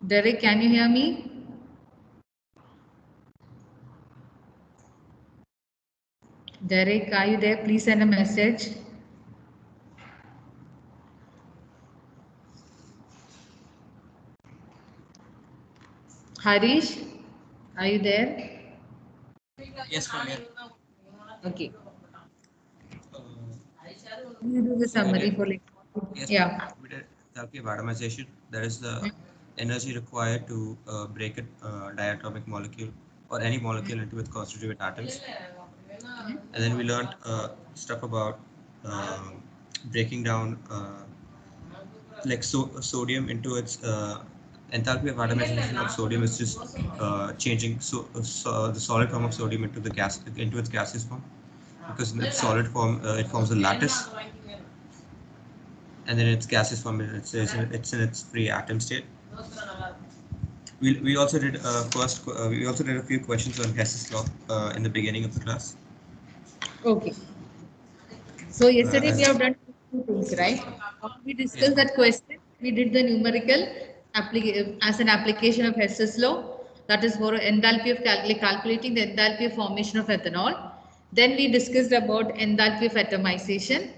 Derek, can you hear me? Derek, are you there? Please send a message. Harish, are you there? Yes, ma'am. Yeah. Okay. Uh, You do the so we summary did, for like, yes, ma'am. yeah. We did enthalpy of atomization. That is the energy required to break a diatomic molecule or any molecule into its constituent atoms. And then we learned stuff about breaking down like sodium into its enthalpy of atomization of sodium is just changing the solid form of sodium into the gas into its gaseous form, because in its solid form it forms a lattice, and then its gaseous form it's in its free atom state. We also did we also did a few questions on Hess's law in the beginning of the class. Okay. So yesterday we As have done two things, right? We yes, discussed ma'am. that question. We did the numerical as an application of Hess's law. That is for enthalpy of calculating the enthalpy of formation of ethanol. Then we discussed about enthalpy of atomization.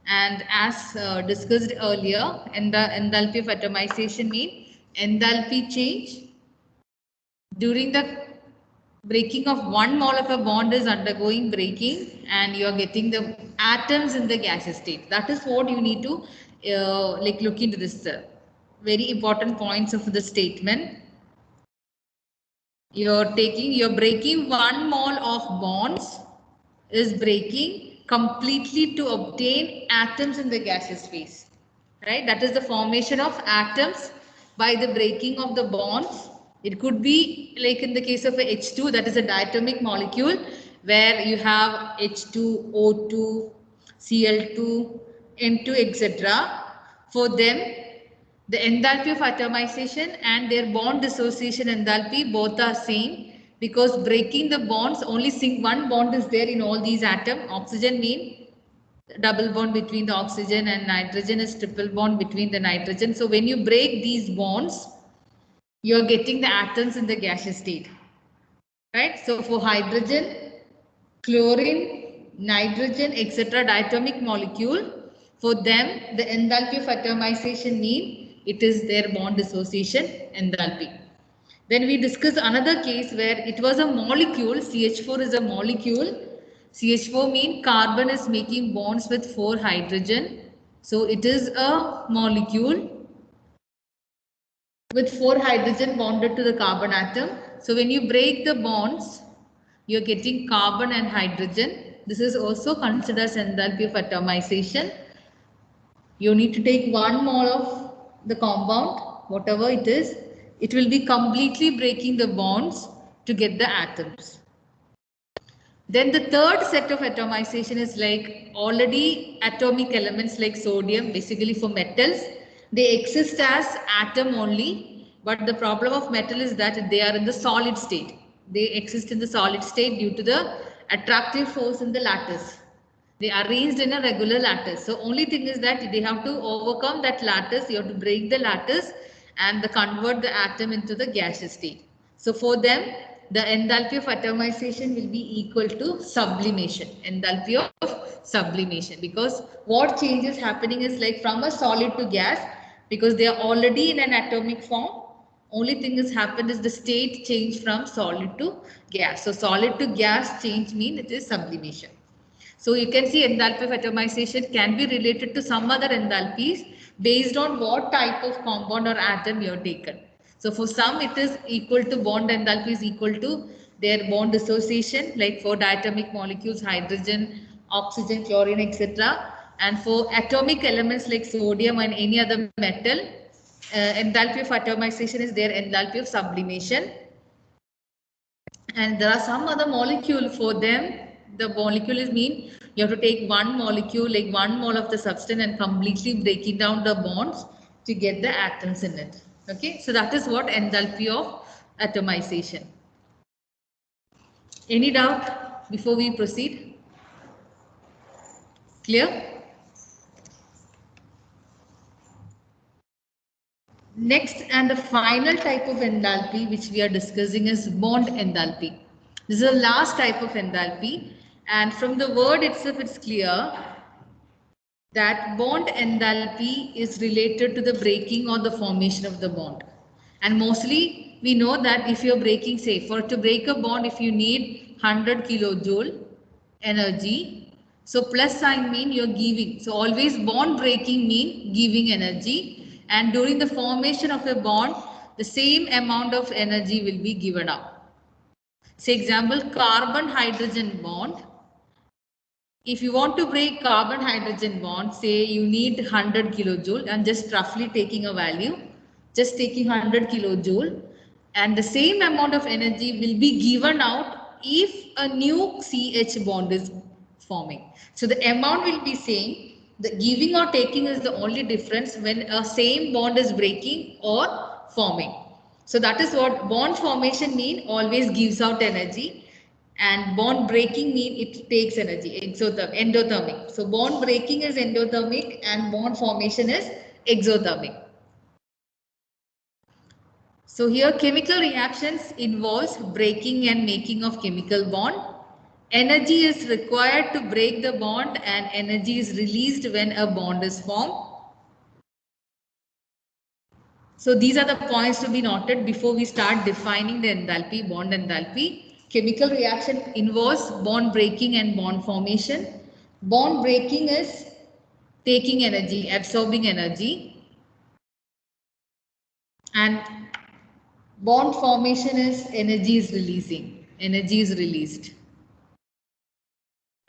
And as discussed earlier, enthalpy of atomization mean enthalpy change during the breaking of one mole of a bond is undergoing breaking and you are getting the atoms in the gaseous state. That is what you need to like look into this. Very important points of the statement. You're breaking one mole of bonds is breaking completely to obtain atoms in the gaseous phase, right? That is the formation of atoms by the breaking of the bonds. It could be like in the case of a H2, that is a diatomic molecule where you have H2, O2, Cl2, N2, etc. For them, the enthalpy of atomization and their bond dissociation enthalpy both are same, because breaking the bonds only one bond is there in all these atoms. Oxygen mean double bond between the oxygen, and nitrogen is triple bond between the nitrogen. So when you break these bonds, you are getting the atoms in the gaseous state, right? So for hydrogen, chlorine, nitrogen, etc. diatomic molecule, for them the enthalpy of atomization mean it is their bond dissociation enthalpy. Then we discuss another case where it was a molecule, CH4 is a molecule. CH4 mean carbon is making bonds with 4 hydrogen. So it is a molecule with 4 hydrogen bonded to the carbon atom. So when you break the bonds, you are getting carbon and hydrogen. This is also considered as enthalpy of atomization. You need to take 1 mole of the compound, whatever it is. It will be completely breaking the bonds to get the atoms. Then the third set of atomization is like already atomic elements like sodium, basically for metals. They exist as atom only, but the problem of metal is that they are in the solid state. They exist in the solid state due to the attractive force in the lattice. They are arranged in a regular lattice. So only thing is that they have to overcome that lattice. You have to break the lattice and convert the atom into the gaseous state. So for them, the enthalpy of atomization will be equal to sublimation. Enthalpy of sublimation, because what change is happening is like from a solid to gas, because they are already in an atomic form. Only thing has happened is the state change from solid to gas. So solid to gas change mean it is sublimation. So you can see enthalpy of atomization can be related to some other enthalpies based on what type of compound or atom you have taken. So for some it is equal to bond enthalpy is equal to their bond dissociation, like for diatomic molecules, hydrogen, oxygen, chlorine, etc. And for atomic elements like sodium and any other metal, enthalpy of atomization is their enthalpy of sublimation. And there are some other molecule for them. The molecule is mean you have to take one molecule like 1 mole of the substance and completely breaking down the bonds to get the atoms in it. Okay, so that is what enthalpy of atomization. Any doubt before we proceed? Clear? Next and the final type of enthalpy which we are discussing is bond enthalpy. This is the last type of enthalpy, and from the word itself it's clear that bond enthalpy is related to the breaking or the formation of the bond. And mostly we know that if you're breaking, say for to break a bond, if you need 100 kilojoule energy, so plus sign mean you're giving. So always bond breaking mean giving energy, and during the formation of a bond, the same amount of energy will be given out. Say example, carbon hydrogen bond. If you want to break carbon hydrogen bond, say you need 100 kilojoule, and just roughly taking a value, just taking 100 kilojoule, and the same amount of energy will be given out if a new CH bond is forming. So the amount will be same. The giving or taking is the only difference when a same bond is breaking or forming. So that is what bond formation mean, always gives out energy, and bond breaking mean it takes energy, endothermic. So bond breaking is endothermic and bond formation is exothermic. So here chemical reactions involves breaking and making of chemical bond. Energy is required to break the bond and energy is released when a bond is formed. So these are the points to be noted before we start defining the enthalpy, bond enthalpy. Chemical reaction involves bond breaking and bond formation. Bond breaking is taking energy, absorbing energy, and bond formation is energy is releasing. Energy is released.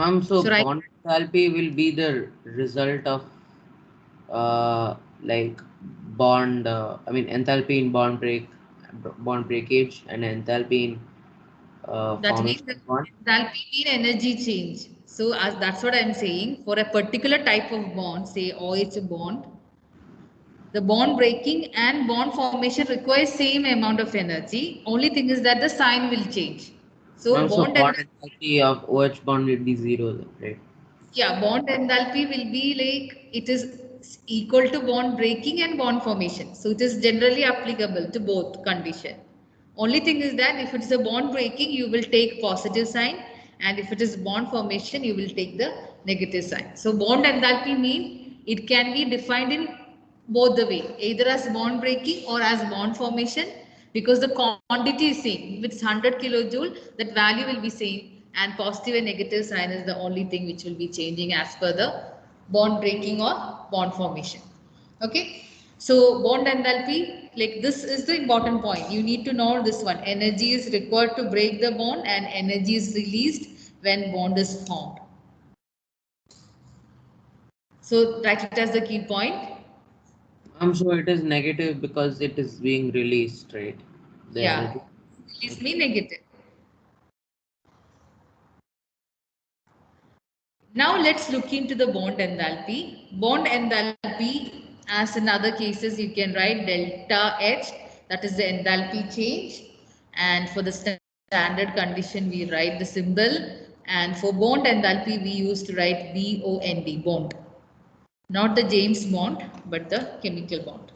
So So right, bond enthalpy will be the result of like enthalpy in bond breakage, and enthalpy in that means formation the of bond. enthalpy mean energy change. So as that's what I'm saying. For a particular type of bond, say OH bond, the bond breaking and bond formation requires same amount of energy. Only thing is that the sign will change. So So bond bond enthalpy, enthalpy of OH bond will be zero, right? yeah, bond enthalpy will be like it is equal to bond breaking and bond formation. So it is generally applicable to both condition. Only thing is that if it is a bond breaking, you will take positive sign, and if it is bond formation, you will take the negative sign. So bond enthalpy mean it can be defined in both the way, either as bond breaking or as bond formation, because the quantity is same. If it's 100 kilojoule, that value will be same, and positive and negative sign is the only thing which will be changing as per the bond breaking or bond formation. Okay, so bond enthalpy, like this is the important point. You need to know this one. Energy is required to break the bond and energy is released when bond is formed. So write it as the key point. So it is negative because it is being released, right? The Yeah, energy. release Okay. me negative. Now let's look into the bond enthalpy. Bond enthalpy, as in other cases, you can write delta H, that is the enthalpy change. And for the standard condition, we write the symbol. And for bond enthalpy, we used to write BOND, bond. Not the James Bond, but the chemical bond.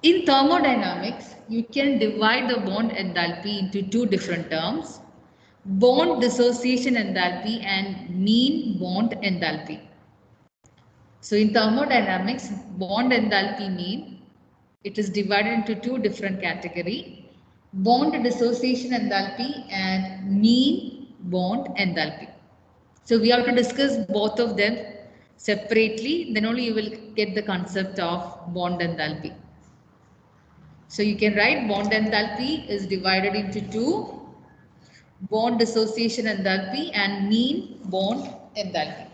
In thermodynamics, you can divide the bond enthalpy into two different terms: bond dissociation enthalpy and mean bond enthalpy. So in thermodynamics, bond enthalpy mean it is divided into two different category: bond dissociation enthalpy and mean bond enthalpy. So we have to discuss both of them separately, then only you will get the concept of bond enthalpy. So you can write bond enthalpy is divided into two: bond dissociation enthalpy and mean bond enthalpy.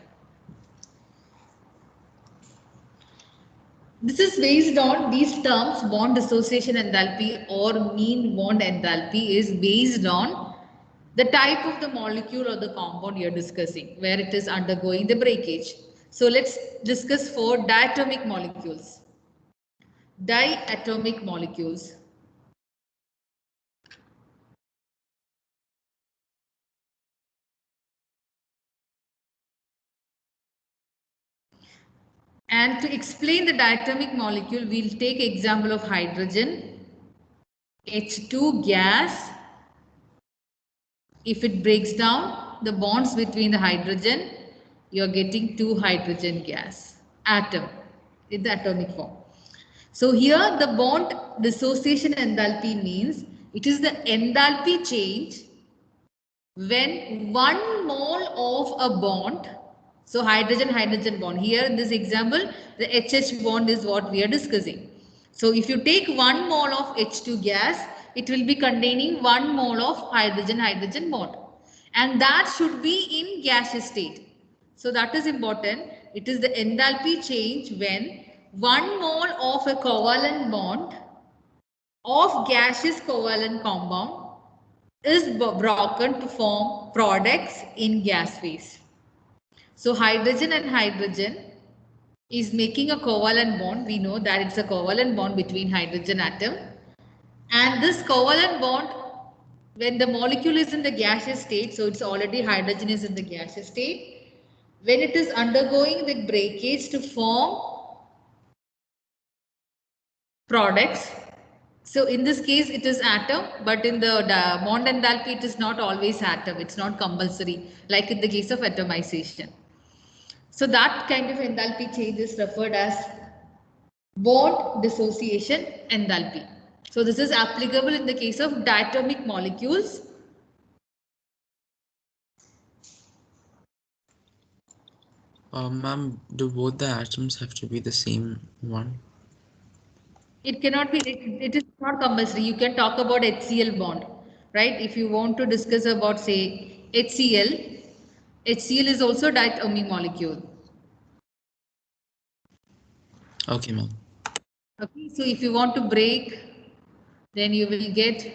This is based on these terms. Bond dissociation enthalpy or mean bond enthalpy is based on the type of the molecule or the compound you're discussing, where it is undergoing the breakage. So let's discuss for diatomic molecules. Diatomic molecules. And to explain the diatomic molecule, we'll take example of hydrogen, H2 gas. If it breaks down the bonds between the hydrogen, you're getting 2 hydrogen gas atom in the atomic form. So here the bond dissociation enthalpy means it is the enthalpy change when 1 mole of a bond, so hydrogen bond, here in this example the HH bond is what we are discussing. So if you take 1 mole of H2 gas, it will be containing 1 mole of hydrogen bond, and that should be in gaseous state. So that is important. It is the enthalpy change when 1 mole of a covalent bond of gaseous covalent compound is broken to form products in gas phase. So hydrogen and hydrogen is making a covalent bond. We know that it's a covalent bond between hydrogen atom. And this covalent bond, when the molecule is in the gaseous state, so it's already hydrogen is in the gaseous state. When it is undergoing the breakage to form products, so in this case it is atom, but in the bond enthalpy it is not always atom, it's not compulsory like in the case of atomization. So that kind of enthalpy change is referred as bond dissociation enthalpy. So this is applicable in the case of diatomic molecules. Ma'am, do both the atoms have to be the same one? It cannot be, it is not compulsory. You can talk about HCl bond, right? If you want to discuss about say HCl, HCl is also diatomic molecule. Okay, ma'am. Okay, so if you want to break, then you will get,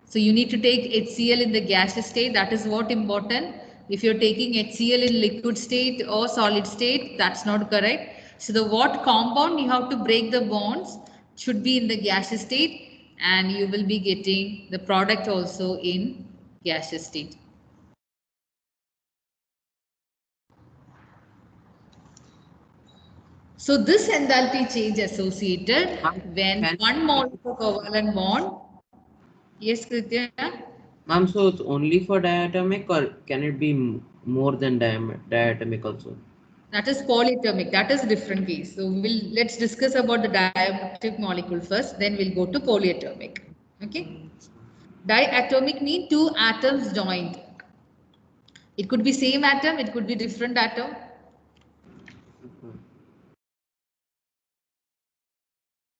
so you need to take HCl in the gaseous state. That is what important. If you're taking HCl in liquid state or solid state, that's not correct. So the what compound you have to break the bonds should be in the gaseous state, and you will be getting the product also in gaseous state. So this enthalpy change associated when 1 mole of a covalent bond. Yes, Kritya? Ma'am, so it's only for diatomic or can it be more than diatomic also? That is polyatomic. That is a different case. So let's discuss about the diatomic molecule first. Then we'll go to polyatomic. Okay. Diatomic means 2 atoms joined. It could be same atom. It could be different atom.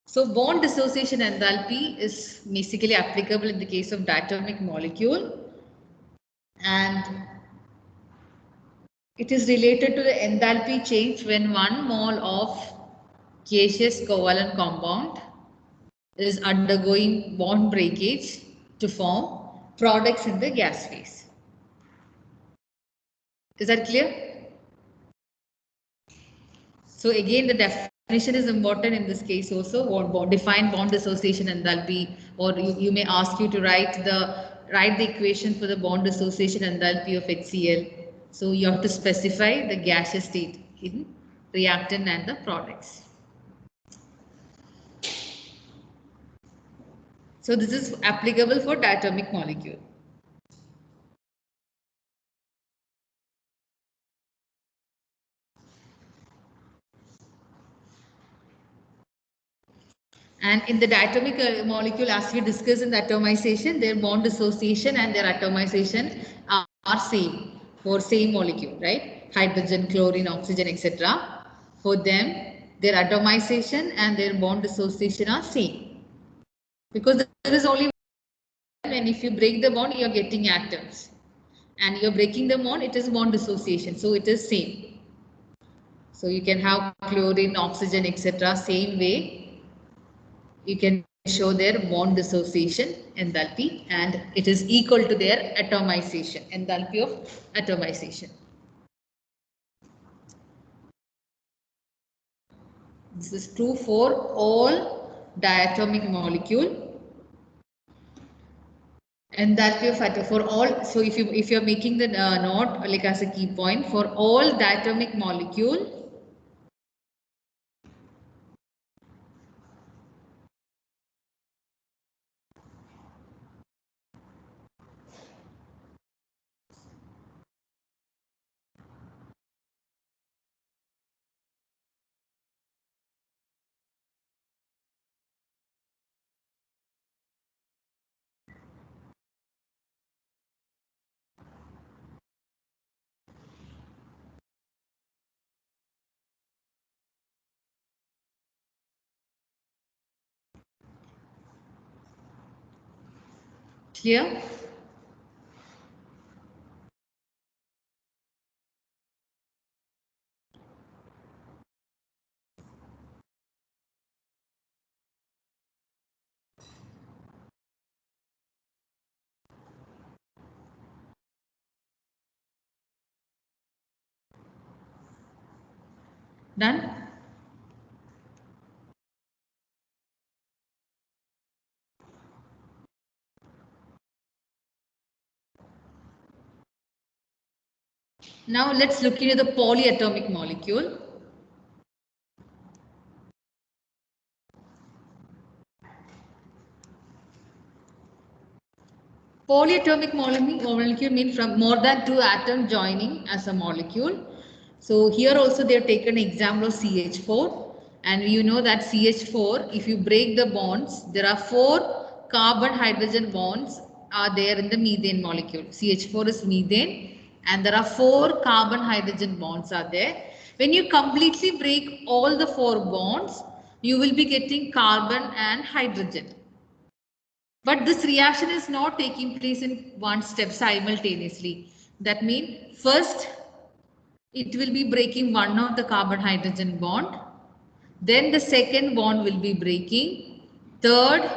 So bond dissociation enthalpy is basically applicable in the case of diatomic molecule, and it is related to the enthalpy change when 1 mole of gaseous covalent compound is undergoing bond breakage to form products in the gas phase. Is that clear? So again, the definition is important in this case also. Define bond dissociation enthalpy, or you may ask you to write the equation for the bond dissociation enthalpy of HCl. So you have to specify the gaseous state in reactant and the products. So this is applicable for diatomic molecule. And in the diatomic molecule, as we discussed in the atomization, their bond dissociation and their atomization are same for same molecule, right? Hydrogen, chlorine, oxygen, etc. For them, their atomization and their bond dissociation are same. Because there is only one, and if you break the bond, you are getting atoms. And you are breaking the bond, it is bond dissociation. So it is same. So you can have chlorine, oxygen, etc. Same way. You can show their bond dissociation enthalpy, and it is equal to their atomization, enthalpy of atomization. This is true for all diatomic molecule. Enthalpy of atom for all. So if you're making the note like as a key point, for all diatomic molecule, Clear? Done? Now let's look into the polyatomic molecule. Polyatomic molecule means from more than 2 atoms joining as a molecule. So here also they have taken an example of CH4, and you know that CH4, if you break the bonds, there are 4 carbon hydrogen bonds are there in the methane molecule. CH4 is methane, and there are 4 carbon hydrogen bonds are there. When you completely break all the 4 bonds, you will be getting carbon and hydrogen. But this reaction is not taking place in one step simultaneously. That means first it will be breaking one of the carbon hydrogen bond. Then the second bond will be breaking, third,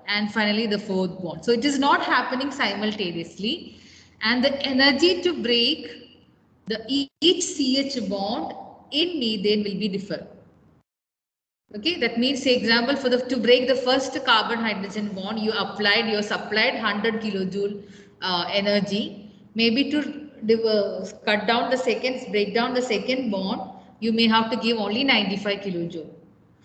and finally the fourth bond. So it is not happening simultaneously. And the energy to break each CH bond in methane will be different. Okay, that means, say example, for the to break the first carbon hydrogen bond, you supplied 100 kilojoule energy. Maybe to cut down the seconds, break down the second bond, you may have to give only 95 kilojoule.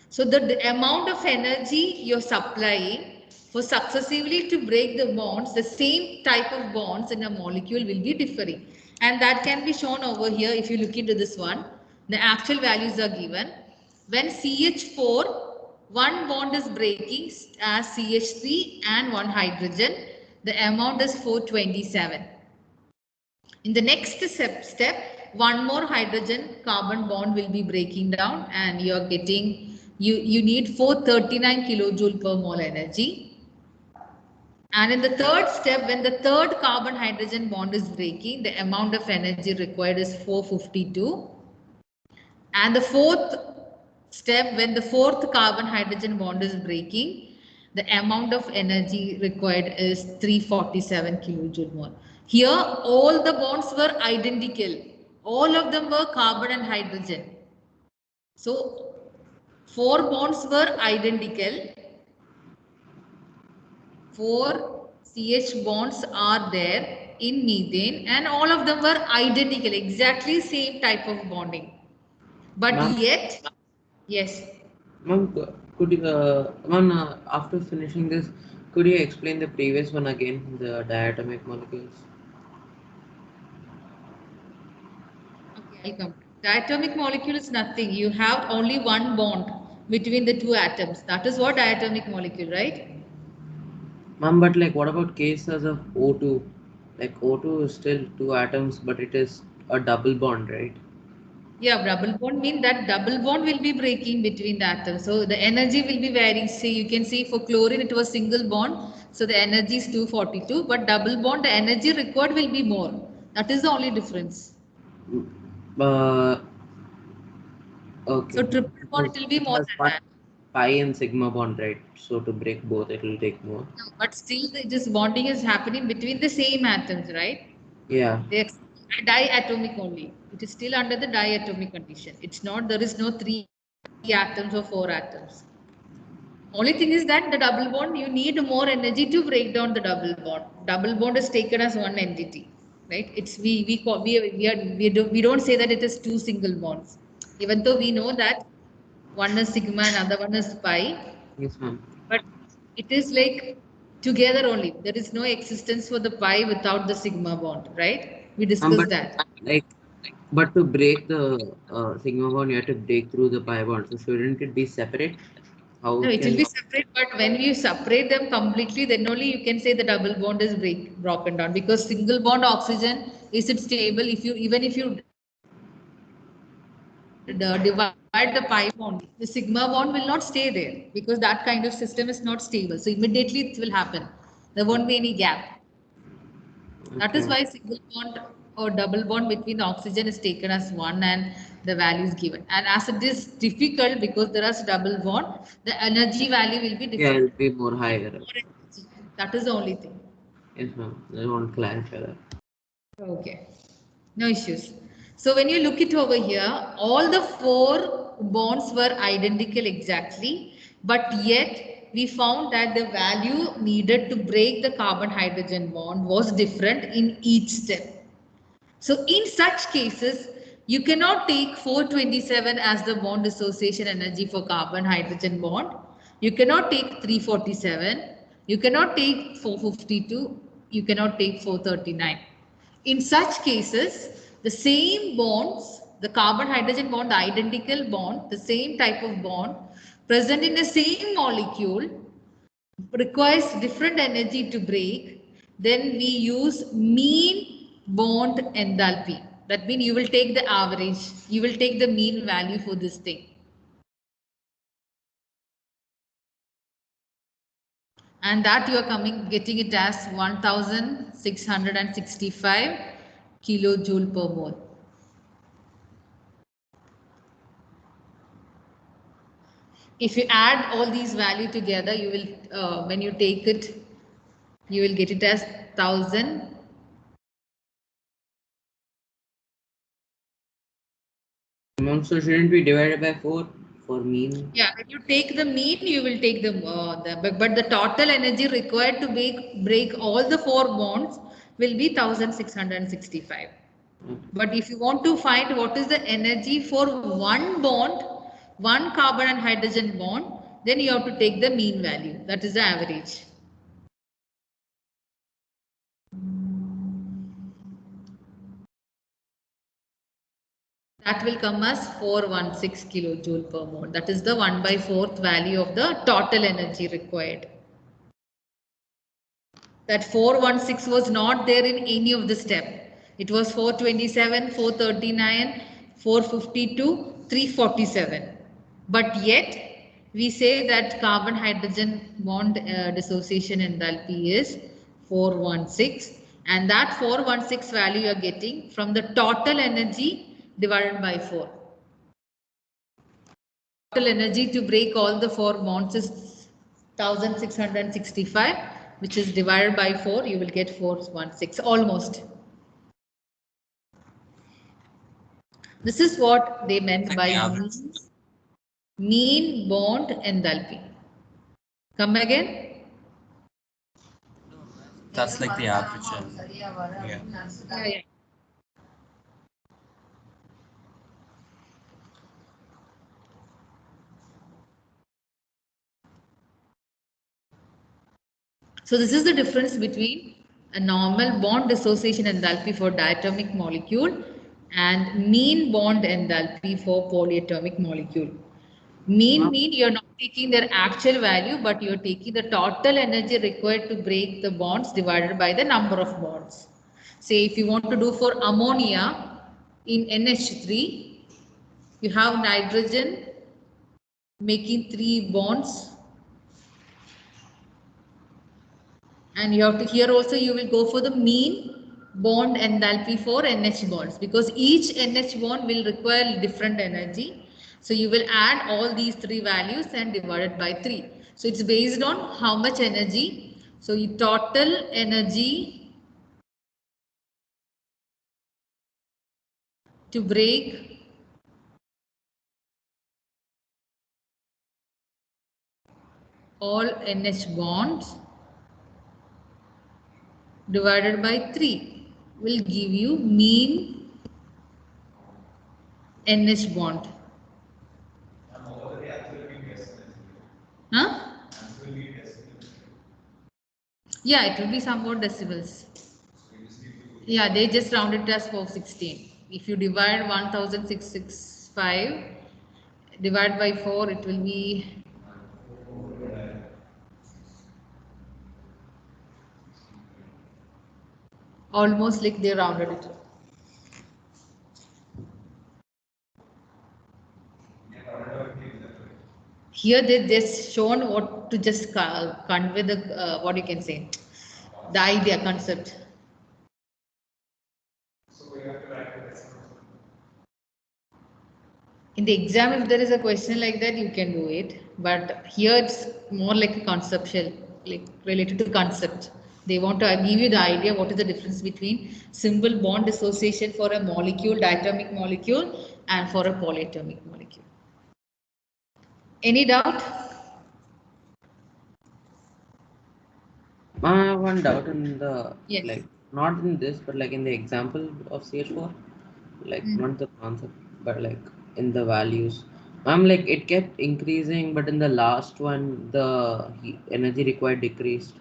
So the amount of energy you're supplying for successively to break the bonds, the same type of bonds in a molecule will be differing. And that can be shown over here if you look into this one. The actual values are given. When CH4, one bond is breaking as CH3 and one hydrogen, the amount is 427. In the next step, one more hydrogen carbon bond will be breaking down, and you are getting, you need 439 kilojoule per mole energy. And in the third step, when the third carbon hydrogen bond is breaking, the amount of energy required is 452. And the fourth step, when the fourth carbon hydrogen bond is breaking, the amount of energy required is 347 kilojoule mole. Here, all the bonds were identical. All of them were carbon and hydrogen. So, 4 bonds were identical. 4 CH bonds are there in methane, and all of them were identical, exactly same type of bonding. But yet, yes. Ma'am, could you, ma'am, after finishing this, could you explain the previous one again, the diatomic molecules? Okay, I'll come. Diatomic molecule is nothing. You have only one bond between the 2 atoms. That is what diatomic molecule, right? Ma'am, but like what about cases of O2? Like O2 is still 2 atoms, but it is a double bond, right? Yeah, double bond mean that double bond will be breaking between the atoms. So the energy will be varying. See, you can see for chlorine it was single bond. So the energy is 242, but double bond, the energy required will be more. That is the only difference. Uh, okay. So triple bond it will be It more has than that. pi and sigma bond, right? So to break both, it will take more. No, but still this bonding is happening between the same atoms, right? Yeah. They diatomic only. It is still under the diatomic condition. It's not, there is no 3 atoms or 4 atoms. Only thing is that the double bond, you need more energy to break down the double bond. Double bond is taken as one entity, right? It's we don't say that it is 2 single bonds, even though we know that one is sigma and other one is pi. Yes, ma'am. But it is like together only. There is no existence for the pi without the sigma bond, right? We discussed But that. like, but to break the sigma bond, you have to break through the pi bond. So shouldn't it be separate? How No, it will can? be separate, but when you separate them completely, then only you can say the double bond is broken down, because single bond oxygen is it stable. If you even if you divide the pi bond, the sigma bond will not stay there, because that kind of system is not stable. So immediately it will happen. There won't be any gap. That is Okay. why single bond or double bond between the oxygen is taken as one and the value is given. And as it is difficult because there is double bond, the energy value will be Yeah, different. it'll be more higher. More energy. That is the only thing. Yes, ma'am. I want to clarify that. Okay, no issues. So when you look it over here, all the four bonds were identical exactly, but yet we found that the value needed to break the carbon hydrogen bond was different in each step. So in such cases, you cannot take 427 as the bond dissociation energy for carbon hydrogen bond. You cannot take 347. You cannot take 452. You cannot take 439. In such cases, the same bonds, the carbon hydrogen bond, the identical bond, the same type of bond present in the same molecule requires different energy to break, then we use mean bond enthalpy. That means you will take the average, you will take the mean value for this thing. And that you are getting it as 1665 kilojoule per mole. If you add all these value together, you will, when you take it, you will get it as 1000. So shouldn't we divide it by 4 for mean? Yeah, when you take the mean, you will take but the total energy required to break all the four bonds will be 1665. But if you want to find what is the energy for one bond, one carbon and hydrogen bond, then you have to take the mean value. That is the average. That will come as 416 kilojoule per mole. That is the 1/4 value of the total energy required. That 416 was not there in any of the step. It was 427, 439, 452, 347. But yet we say that carbon hydrogen bond dissociation enthalpy is 416, and that 416 value you are getting from the total energy divided by 4. Total energy to break all the four bonds is 1665, which is divided by 4, you will get 416 almost. This is what they meant by mean bond enthalpy. Come again? That's like the average. Yeah. Yeah. So this is the difference between a normal bond dissociation enthalpy for diatomic molecule and mean bond enthalpy for polyatomic molecule. Mean you're not taking their actual value, but you're taking the total energy required to break the bonds divided by the number of bonds. Say if you want to do for ammonia in NH3, you have nitrogen making 3 bonds, and you have to, here also you will go for the mean bond enthalpy for NH bonds, because each NH bond will require different energy. So you will add all these 3 values and divide it by 3. So it's based on how much energy. So your total energy to break all NH bonds divided by 3 will give you mean NH bond. Huh? Yeah, it will be somewhat decibels. Yeah, they just rounded it as 416. If you divide 1665 divide by 4, it will be almost like they rounded it. Here they just shown what to just convey the what you can say. The idea, concept. In the exam, if there is a question like that, you can do it. But here it's more like a conceptual, like related to concept. They want to give you the idea what is the difference between simple bond dissociation for a molecule, diatomic molecule, and for a polyatomic molecule. Any doubt? I have one doubt in the Yes. like not in this but like in the example of CH4, like not the concept but like in the values. I'm like it kept increasing, but in the last one the energy required decreased.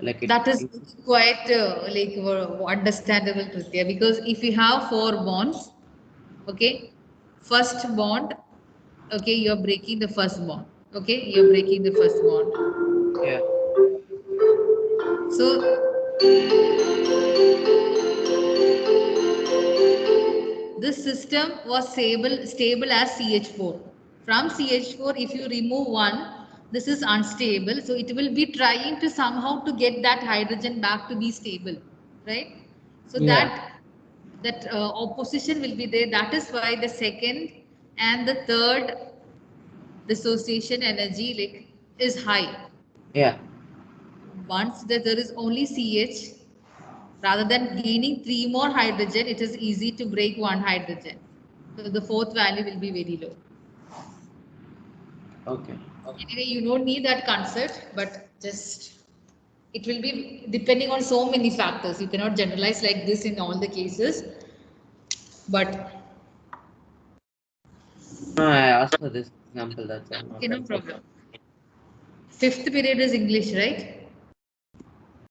Like it. That is quite understandable, Kritya, because if you have 4 bonds, okay, first bond, okay, you're breaking the first bond, okay, you're breaking the first bond. Yeah. So this system was stable as CH4. From CH4, if you remove one, this is unstable. So it will be trying to somehow to get that hydrogen back to be stable, right? So Yeah. that opposition will be there. That is why the second and the third dissociation energy like is high. Yeah. Once that there is only CH, rather than gaining 3 more hydrogen, it is easy to break 1 hydrogen. So the fourth value will be very low. Okay. Anyway, you don't need that concept, but just it will be depending on so many factors. You cannot generalize like this in all the cases. But No, I asked for this example. That's all. okay, Not no like problem. 5th period is English, right?